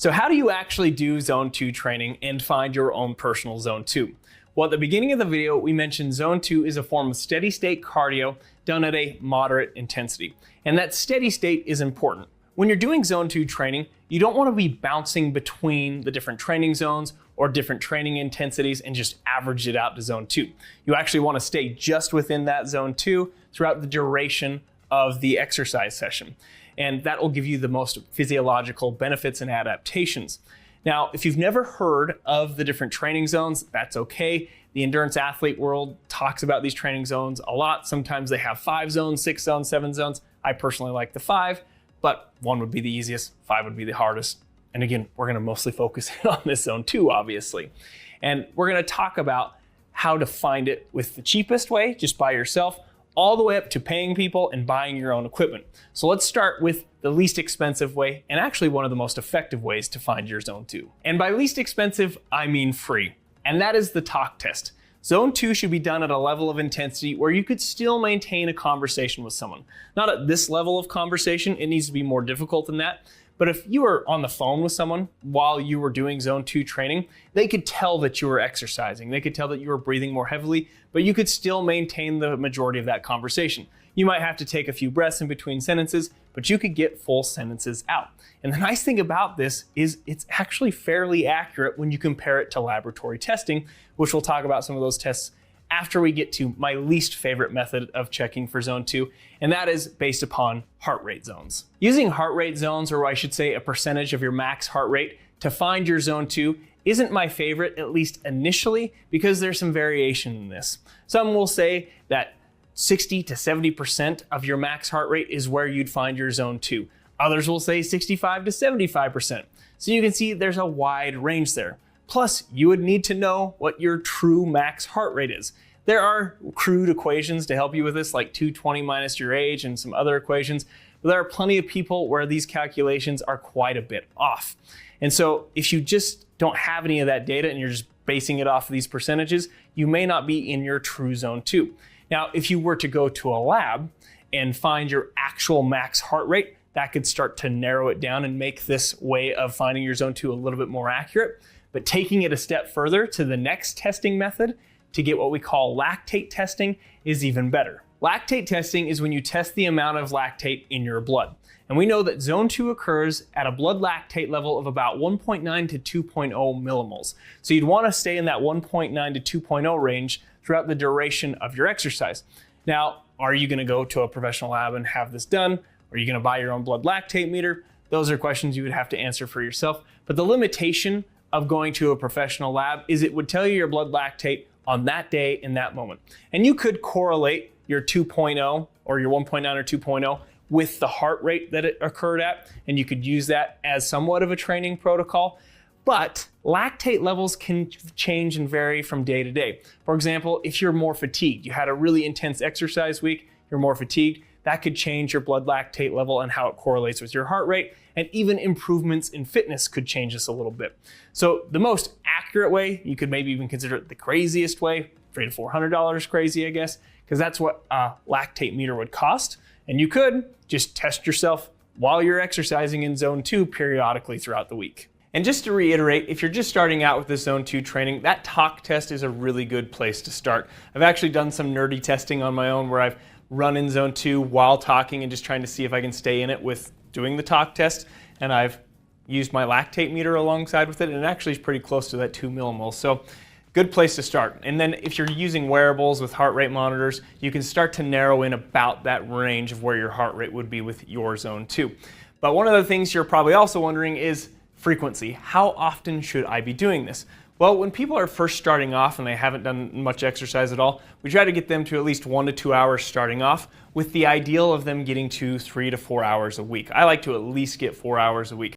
So how do you actually do zone 2 training and find your own personal zone 2? Well, at the beginning of the video, we mentioned zone 2 is a form of steady state cardio done at a moderate intensity. And that steady state is important. When you're doing zone 2 training, you don't want to be bouncing between the different training zones or different training intensities and just average it out to zone 2. You actually want to stay just within that zone 2 throughout the duration of the exercise session. And that will give you the most physiological benefits and adaptations. Now, if you've never heard of the different training zones, that's okay. The endurance athlete world talks about these training zones a lot. Sometimes they have 5 zones, 6 zones, 7 zones. I personally like the 5, but 1 would be the easiest, 5 would be the hardest. And again, we're gonna mostly focus on this zone 2, obviously. And we're gonna talk about how to find it with the cheapest way, just by yourself, all the way up to paying people and buying your own equipment. So let's start with the least expensive way, and actually one of the most effective ways to find your zone 2. And by least expensive, I mean free, and that is the talk test. Zone 2 should be done at a level of intensity where you could still maintain a conversation with someone. Not at this level of conversation, it needs to be more difficult than that. But if you were on the phone with someone while you were doing zone 2 training, they could tell that you were exercising. They could tell that you were breathing more heavily, but you could still maintain the majority of that conversation. You might have to take a few breaths in between sentences, but you could get full sentences out. And the nice thing about this is it's actually fairly accurate when you compare it to laboratory testing, which we'll talk about some of those tests after we get to my least favorite method of checking for zone 2, and that is based upon heart rate zones. Using heart rate zones, or I should say a percentage of your max heart rate, to find your zone 2 isn't my favorite, at least initially, because there's some variation in this. Some will say that 60 to 70% of your max heart rate is where you'd find your zone 2. Others will say 65 to 75%. So you can see there's a wide range there. Plus, you would need to know what your true max heart rate is. There are crude equations to help you with this, like 220 minus your age and some other equations, but there are plenty of people where these calculations are quite a bit off. And so if you just don't have any of that data and you're just basing it off of these percentages, you may not be in your true zone 2. Now, if you were to go to a lab and find your actual max heart rate, that could start to narrow it down and make this way of finding your zone 2 a little bit more accurate. But taking it a step further to the next testing method to get what we call lactate testing is even better. Lactate testing is when you test the amount of lactate in your blood. And we know that zone 2 occurs at a blood lactate level of about 1.9 to 2.0 millimoles. So you'd want to stay in that 1.9 to 2.0 range throughout the duration of your exercise. Now, are you going to go to a professional lab and have this done? Are you going to buy your own blood lactate meter? Those are questions you would have to answer for yourself. But the limitation of going to a professional lab is it would tell you your blood lactate on that day in that moment. And you could correlate your 2.0 or your 1.9 or 2.0 with the heart rate that it occurred at, and you could use that as somewhat of a training protocol. But lactate levels can change and vary from day to day. For example, if you're more fatigued, you had a really intense exercise week, you're more fatigued, that could change your blood lactate level and how it correlates with your heart rate, and even improvements in fitness could change this a little bit. So the most accurate way, you could maybe even consider it the craziest way, $300 to $400 crazy, I guess, because that's what a lactate meter would cost. And you could just test yourself while you're exercising in zone 2 periodically throughout the week. And just to reiterate, if you're just starting out with this zone 2 training, that talk test is a really good place to start. I've actually done some nerdy testing on my own where I've run in zone 2 while talking and just trying to see if I can stay in it with doing the talk test. And I've used my lactate meter alongside with it, and it actually is pretty close to that 2 millimoles. So good place to start. And then if you're using wearables with heart rate monitors, you can start to narrow in about that range of where your heart rate would be with your zone 2. But one of the things you're probably also wondering is frequency. How often should I be doing this? Well, when people are first starting off and they haven't done much exercise at all, we try to get them to at least 1 to 2 hours starting off, with the ideal of them getting to 3 to 4 hours a week. I like to at least get 4 hours a week.